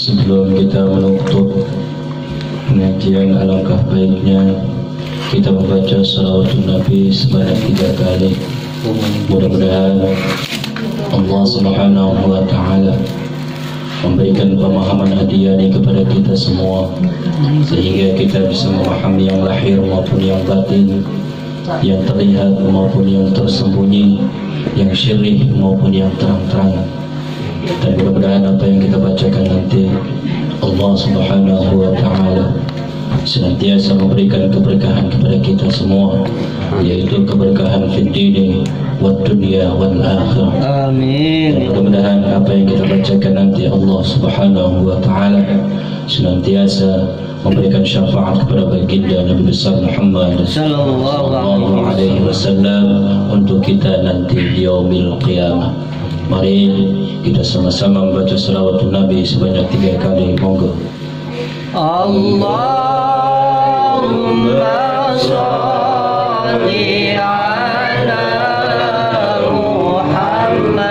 Sebelum kita menutup pengajian, alangkah baiknya kita membaca salawatun Nabi sebanyak 3 kali. Mudah-mudahan Allah Subhanahu wa Ta'ala memberikan pemahaman hadiah ini kepada kita semua, sehingga kita bisa memahami yang lahir maupun yang batin, yang terlihat maupun yang tersembunyi, yang syirih maupun yang terang-terangan. Dan mudah-mudahan apa yang kita bacakan nanti Allah Subhanahu wa Ta'ala senantiasa memberikan keberkahan kepada kita semua, yaitu keberkahan fid dini wad dunya wal akhirah. Amin. Dan mudah-mudahan apa yang kita bacakan nanti Allah Subhanahu wa Ta'ala senantiasa memberikan syafaat kepada baginda Nabi besar Muhammad sallallahu alaihi wasallam untuk kita nanti di yaumil qiyamah. Mari kita sama-sama membaca salawatun Nabi sebanyak 3 kali. Monggo. Allahumma sholli ala Muhammad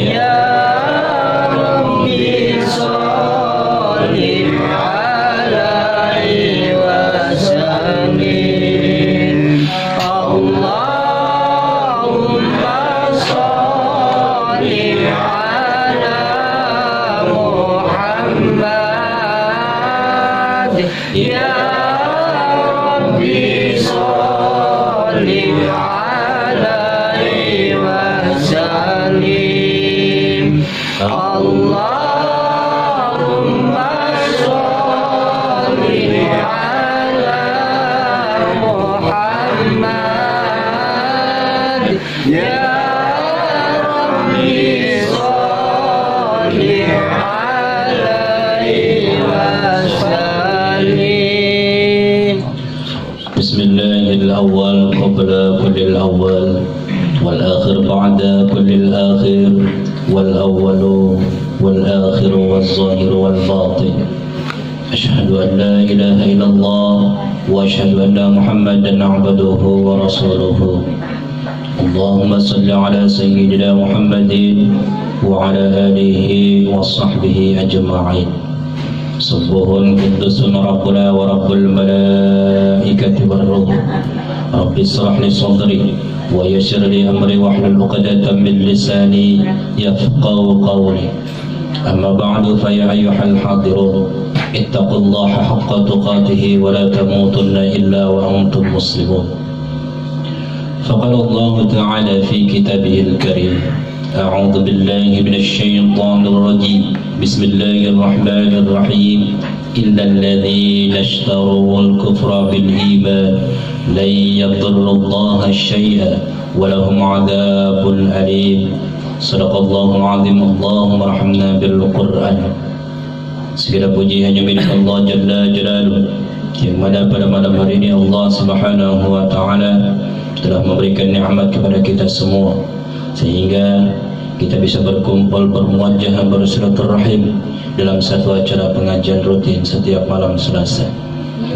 ya Rabbi sholli alaihi wasallim. Ya Rabbi sholli alaihi wasallim. Allahumma sholli ala Muhammad ya Rabbi sholli alaihi wasallim. Bismillahil awwal qabla kullil awwal wal akhir ba'da kullil akhir wal awwalu wal akhir wal zahir wal batin. Asyhadu an la ilaha illallah wa asyhadu anna Muhammadan abduhu wa rasuluhu. Allahumma salli ala sayyidina Muhammadin wa ala alihi wa sahbihi ajma'in. Subuhun kudusun Rabbuna wa Rabbul malaikati warruh. Rabbi israh li sadri wa yassir li amri wahlul 'uqdatam min lisani yafqahu qawli. Amma ba'du fa ya ayyuhal hadirun ittaqullaha haqqa tuqatih wa la tamutunna illa wa antum muslimun. Faqala Allah ta'ala fi kitabihil karim. أعوذ بالله من الشيطان الرجيم بسم الله الرحمن الرحيم إن الذين اشتروا الكفر بالإيمان لن يضروا الله شيئا ولهم عذاب أليم. صدق الله العظيم. اللهم ارحمنا بالقرآن. Segala puji hanya milik Allah Jalla Jalaluh, yang mana pada malam hari ini Allah Subhanahu wa Ta'ala telah memberikan nikmat kepada kita semua, sehingga kita bisa berkumpul, bermuajah, bersilaturahim dalam satu acara pengajian rutin setiap malam Selasa.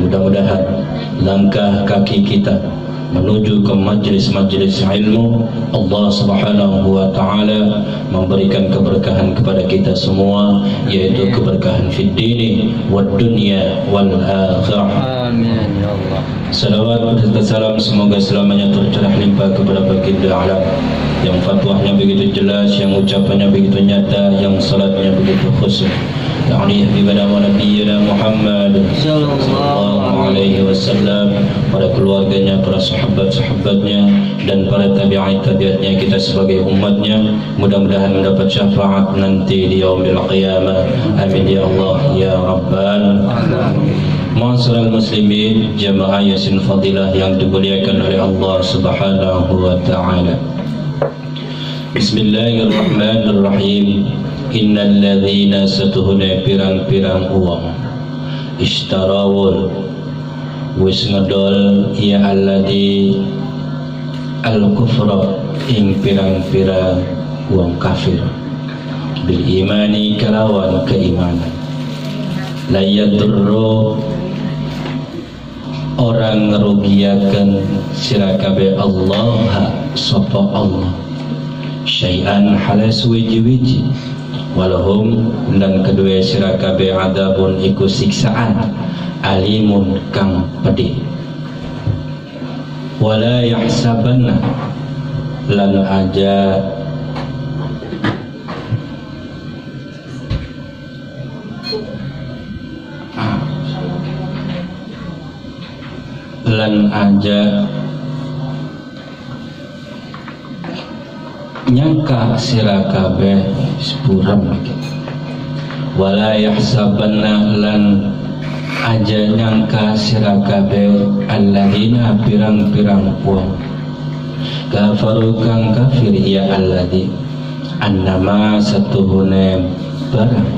Mudah-mudahan langkah kaki kita menuju ke majlis-majlis ilmu Allah Subhanahu wa Ta'ala memberikan keberkahan kepada kita semua, yaitu keberkahan fid dini wad dunya wal akhirah. Amin ya Allah. Salawat dan salam semoga selamanya tercurah limpah kepada baginda alam yang fatwahnya begitu jelas, yang ucapannya begitu nyata, yang salatnya begitu khusyuk. Yani habibana wa nabiyyina Muhammad sallallahu alaihi wasallam, para keluarganya, para sahabat-sahabatnya, dan para tabi'in-tabi'atnya, kita sebagai umatnya, mudah-mudahan mendapat syafaat nanti di yaumil qiyamah. Amin ya Allah ya Rabbal alamin. Ma'asyiral muslimin, jamaah Yasin Fadilah yang dimuliakan oleh Allah Subhanahu wa Ta'ala. Bismillahirrahmanirrahim. Innal ladzina satuhuna pirang-pirang uang ishtarawul wis ngedol ya alladzi al-kufra ing pirang-pirang uang kafir bil imani kalawan keimanan. La yadurru orang ngerugiakan sirakabe Allah sapa Allah syai'an halas wiji-wiji walahum dan kedua sira kabeh adzabun iku siksaan alimun kang pedih. Wala yahsabanna lan aja nyangka sira kabeh sepurem. Wala yahsabanna lan aja nyangka sira kabeh alladzina pirang-pirang wong kafaru kang kafir ya alladzi annama satuhune barang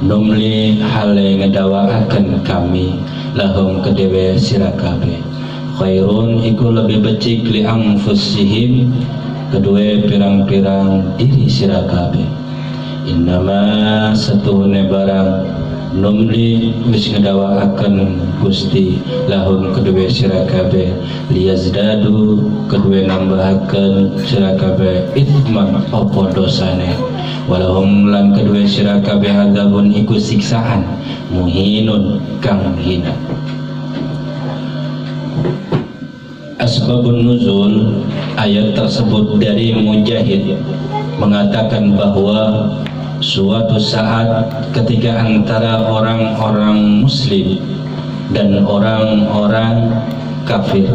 numli hale ngedawaaken kami lahum kedewe sira kabeh khairun iku lebih becik li anfusihim kedua pirang-pirang diri sira kabeh. Innama satuhune barang numli wis ngedawaaken Gusti lahum kedua sira kabeh liyazdadu kedua nambahaken sira kabeh ithman apa dosane walahum lan kedua sira kabeh adzabun iku siksaan muhinun kang hina. Asbabun nuzul ayat tersebut dari Mujahid mengatakan bahwa suatu saat ketika antara orang-orang muslim dan orang-orang kafir,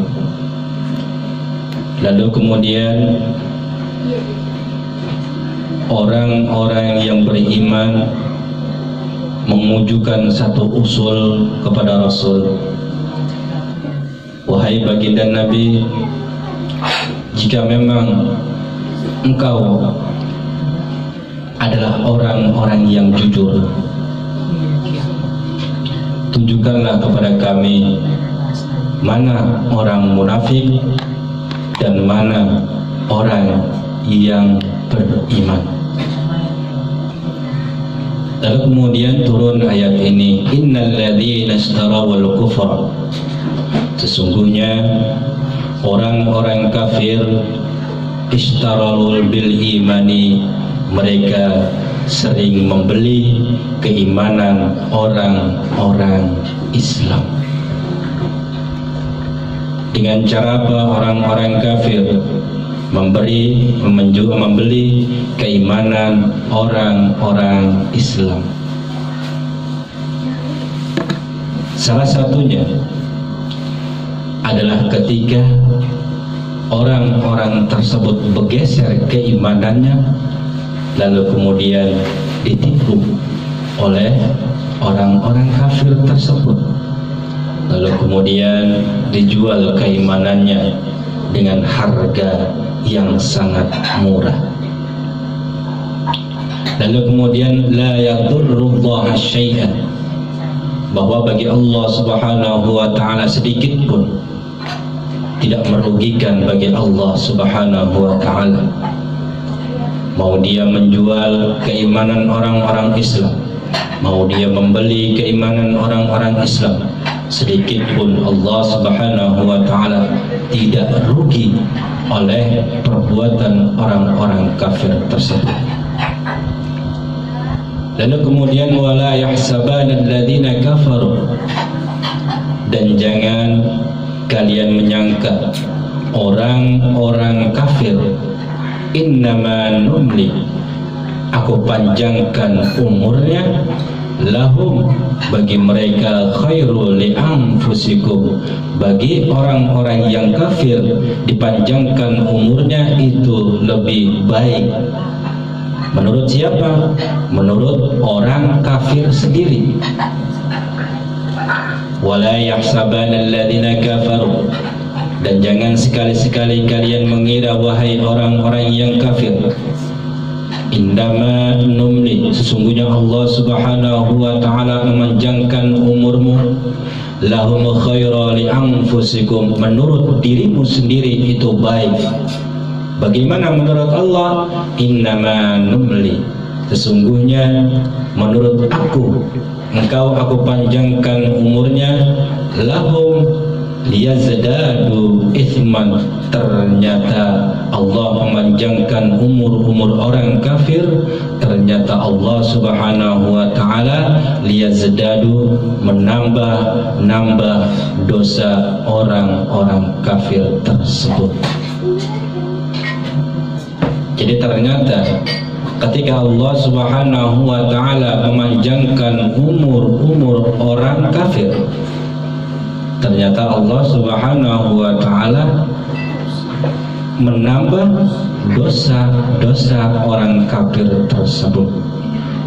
lalu kemudian orang-orang yang beriman mengujukan satu usul kepada Rasul, wahai baginda Nabi, jika memang engkau adalah orang-orang yang jujur, tunjukkanlah kepada kami mana orang munafik dan mana orang yang beriman. Lalu kemudian turun ayat ini, innal ladzina ishtarawul kufra, sesungguhnya orang-orang kafir ishtarawul bil imani, mereka sering membeli keimanan orang-orang Islam. Dengan cara apa orang-orang kafir membeli keimanan orang-orang Islam? Salah satunya adalah ketika orang-orang tersebut bergeser keimanannya, lalu kemudian ditipu oleh orang-orang kafir tersebut, lalu kemudian dijual keimanannya dengan harga yang sangat murah. Lalu kemudian la yadurrullaha syai'an, bahwa bagi Allah Subhanahu wa ta'ala sedikit pun tidak merugikan bagi Allah Subhanahu wa ta'ala. Mau dia menjual keimanan orang-orang Islam, mau dia membeli keimanan orang-orang Islam, sedikit pun Allah Subhanahu wa ta'ala tidak rugi oleh perbuatan orang-orang kafir tersebut. Lalu kemudian wala yahsabanna alladzina kafaru, dan jangan kalian menyangka orang-orang kafir, innama numli, aku panjangkan umurnya, lahum, bagi mereka, khairu li anfusikum, bagi orang-orang yang kafir dipanjangkan umurnya itu lebih baik. Menurut siapa? Menurut orang kafir sendiri. Wala yahsabanna alladzina kafaru, dan jangan sekali-sekali kalian mengira wahai orang-orang yang kafir, indama numli, sesungguhnya Allah Subhanahu wa ta'ala memanjangkan umurmu, lahum khaira li anfusikum, menurut dirimu sendiri itu baik. Bagaimana menurut Allah? Innama numli, sesungguhnya menurut aku, engkau aku panjangkan umurnya, lahum, liyazdadu ithman, ternyata Allah memanjangkan umur orang kafir, ternyata Allah Subhanahu wa taala liyazdadu, menambah dosa orang-orang kafir tersebut. Jadi ternyata ketika Allah Subhanahu wa taala memanjangkan umur orang kafir, ternyata Allah Subhanahu wa taala menambah dosa-dosa orang kafir tersebut.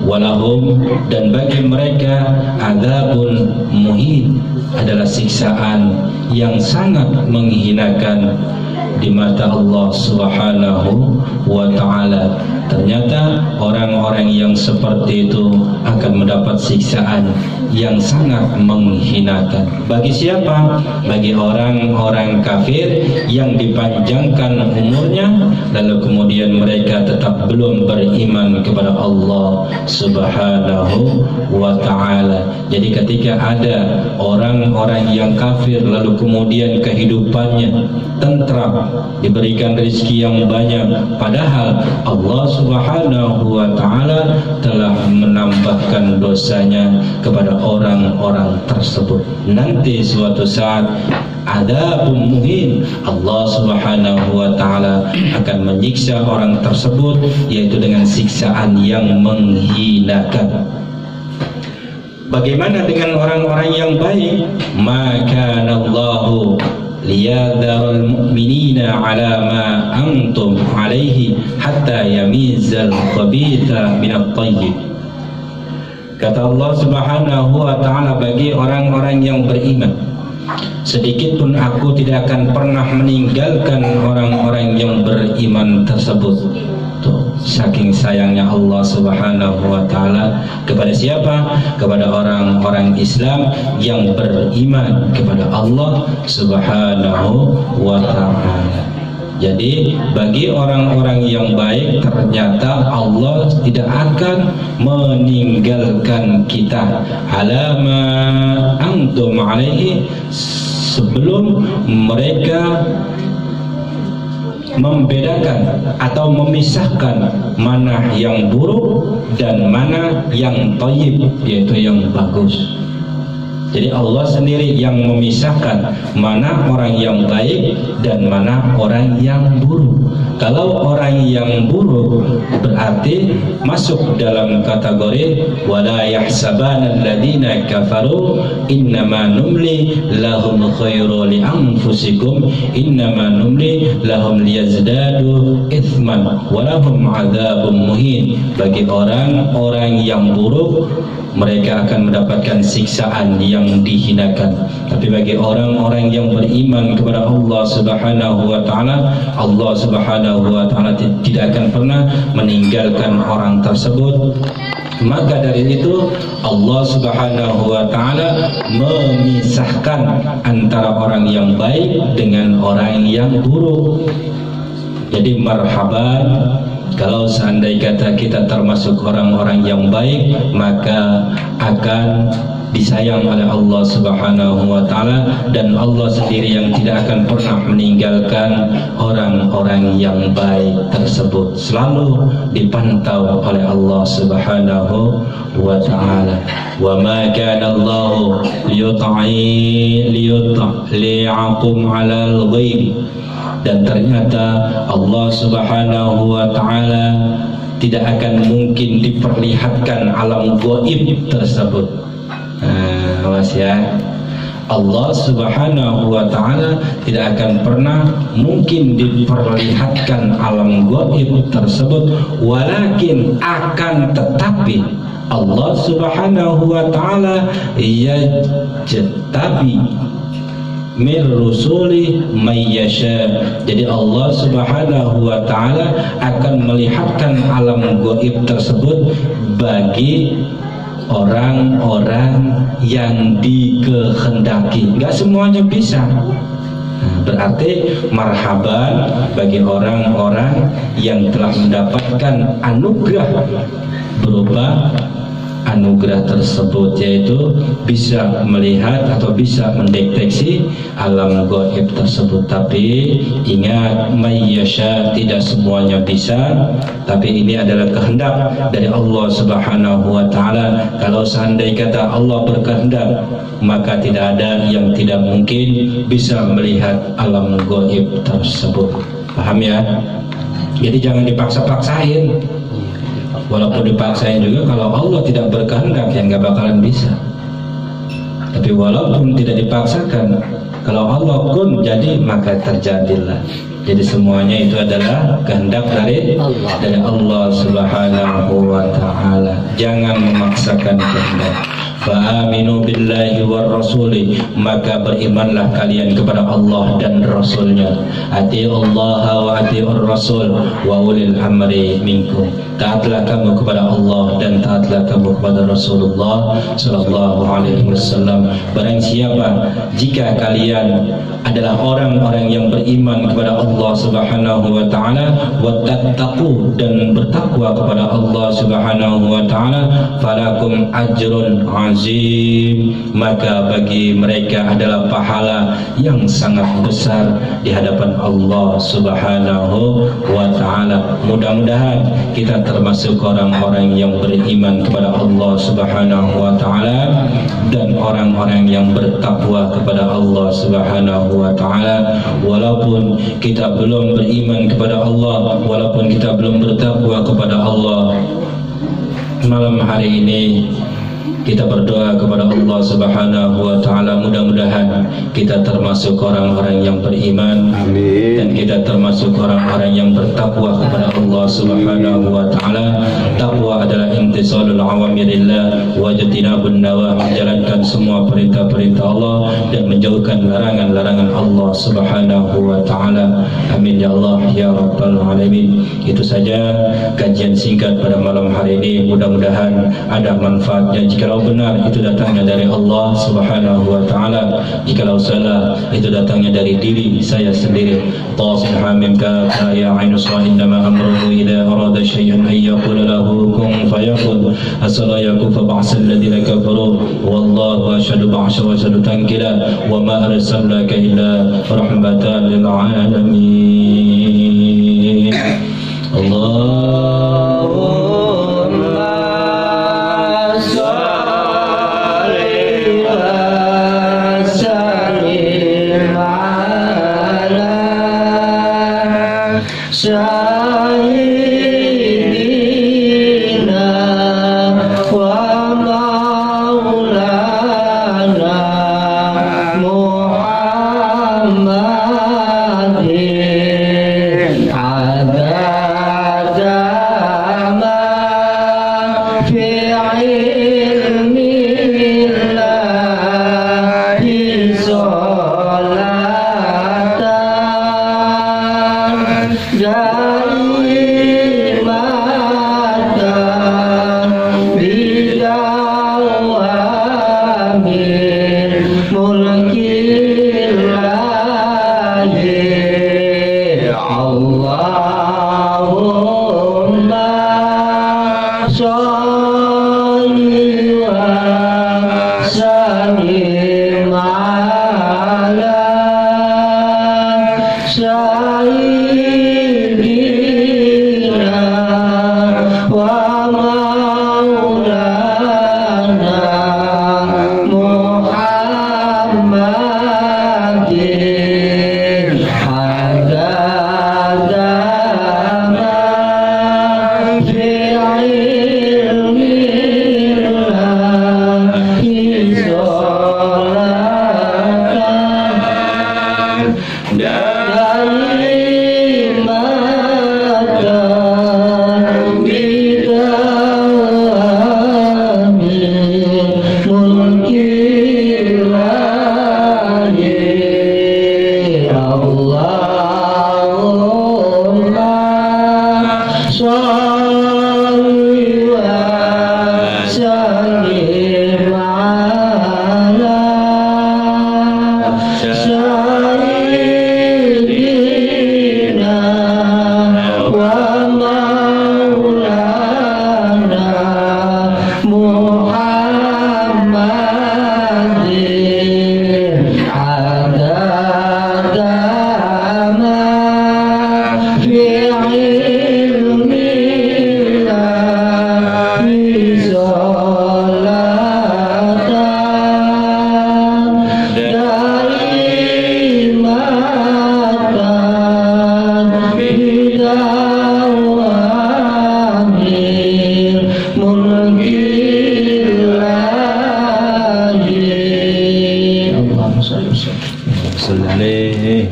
Walahum, dan bagi mereka adzabun muhin, adalah siksaan yang sangat menghinakan di mata Allah Subhanahu wa taala. Ternyata orang-orang yang seperti itu akan mendapat siksaan yang sangat menghinakan. Bagi siapa? Bagi orang-orang kafir yang dipanjangkan umurnya, lalu kemudian mereka tetap belum beriman kepada Allah Subhanahu wa taala. Jadi ketika ada orang-orang yang kafir lalu kemudian kehidupannya tentram, diberikan rezeki yang banyak, padahal Allah Subhanahu wa taala telah menambahkan dosanya kepada orang-orang tersebut. Nanti suatu saat adzabun muhin, Allah Subhanahu wa taala akan menyiksa orang tersebut, yaitu dengan siksaan yang menghinakan. Bagaimana dengan orang-orang yang baik? Maka Allahu liyadharul mu'minina ala ma antum alaihi hatta yamizal khabitha minat tayyib. Kata Allah Subhanahu wa taala, bagi orang-orang yang beriman, sedikit pun aku tidak akan pernah meninggalkan orang-orang yang beriman tersebut. Tuh, saking sayangnya Allah Subhanahu wa taala kepada siapa? Kepada orang-orang Islam yang beriman kepada Allah Subhanahu wa taala. Jadi bagi orang-orang yang baik, ternyata Allah tidak akan meninggalkan kita alama antum alaihi, sebelum mereka membedakan atau memisahkan mana yang buruk dan mana yang thayyib, yaitu yang bagus. Jadi Allah sendiri yang memisahkan mana orang yang baik dan mana orang yang buruk. Kalau orang yang buruk berarti masuk dalam kategori wala yahsabanal ladzina kafaru innama numli lahum khairu li anfusikum innama numli lahum liyazdadu itsman walahum adzabun muhin. Bagi orang-orang yang buruk, mereka akan mendapatkan siksaan yang dihinakan. Tapi bagi orang-orang yang beriman kepada Allah Subhanahu wa taala, Allah Subhanahu wa taala tidak akan pernah meninggalkan orang tersebut. Maka dari itu Allah Subhanahu wa taala memisahkan antara orang yang baik dengan orang yang buruk. Jadi marhaban, kalau seandainya kata kita termasuk orang-orang yang baik, maka akan disayang oleh Allah Subhanahu wa taala, dan Allah sendiri yang tidak akan pernah meninggalkan orang-orang yang baik tersebut, selalu dipantau oleh Allah Subhanahu wa taala. Wa ma kana Allah liyutli'akum 'alal ghaib, dan ternyata Allah Subhanahu wa taala tidak akan mungkin diperlihatkan alam gaib tersebut. Awas ya, Allah Subhanahu wa taala tidak akan pernah mungkin diperlihatkan alam gaib tersebut, walakin akan tetapi Allah Subhanahu wa taala yajtabi min rusuli mayyasha. Jadi Allah Subhanahu wa taala akan melihatkan alam gaib tersebut bagi orang-orang yang dikehendaki. Enggak semuanya bisa. Berarti marhaban bagi orang-orang yang telah mendapatkan anugerah berupa anugerah tersebut, yaitu bisa melihat atau bisa mendeteksi alam gaib tersebut. Tapi ingat, mayyasha, tidak semuanya bisa, tapi ini adalah kehendak dari Allah Subhanahu wa taala. Kalau seandainya kata Allah berkehendak, maka tidak ada yang tidak mungkin bisa melihat alam gaib tersebut. Paham ya? Jadi jangan dipaksa-paksain. Walaupun dipaksain juga, kalau Allah tidak berkehendak ya nggak bakalan bisa. Tapi walaupun tidak dipaksakan, kalau Allah kun jadi, maka terjadilah. Jadi semuanya itu adalah kehendak dari Allah Subhanahu wa taala. Jangan memaksakan kehendak. Fa'aminu billahi war rasuli, maka berimanlah kalian kepada Allah dan Rasulnya. Atiullaha wa atiur rasul wa ulil amri minkum. Taatlah kamu kepada Allah dan taatlah kamu kepada Rasulullah sallallahu alaihi wasallam. Barang siapa, jika kalian adalah orang-orang yang beriman kepada Allah Subhanahu wa taala, wa tattaqu, dan bertakwa kepada Allah Subhanahu wa taala, falakum ajrun azim, maka bagi mereka adalah pahala yang sangat besar di hadapan Allah Subhanahu wa taala. Mudah-mudahan kita termasuk orang-orang yang beriman kepada Allah Subhanahu wa taala dan orang-orang yang bertakwa kepada Allah Subhanahu wa taala. Walaupun kita belum beriman kepada Allah, walaupun kita belum bertakwa kepada Allah, malam hari ini kita berdoa kepada Allah Subhanahu wa taala, mudah-mudahan kita termasuk orang-orang yang beriman. Amin. Dan kita termasuk orang-orang yang bertakwa kepada Allah Subhanahu wa taala. Takwa adalah imtisalul awamirillah wa ijtinabun nawah, menjalankan semua perintah-perintah Allah dan menjauhkan larangan-larangan Allah Subhanahu wa taala. Amin ya Allah ya rabbal alamin. Itu saja kajian singkat pada malam hari ini. Mudah-mudahan ada manfaatnya. Jika benar itu datangnya dari Allah Subhanahu wa taala, jikalau salah itu datangnya dari diri saya sendiri. Tasin hamim ka ya ainu sa innama amruhu idza arada syai'an ay yaqula lahu kun fayakun. Asala yakufa ba'sal ladina kafaru wallahu ashhadu ba'sa wa ashhadu tankila wa ma arsalnaka illa rahmatan lil alamin. Allah Salli عليه وسلم. صل عليه.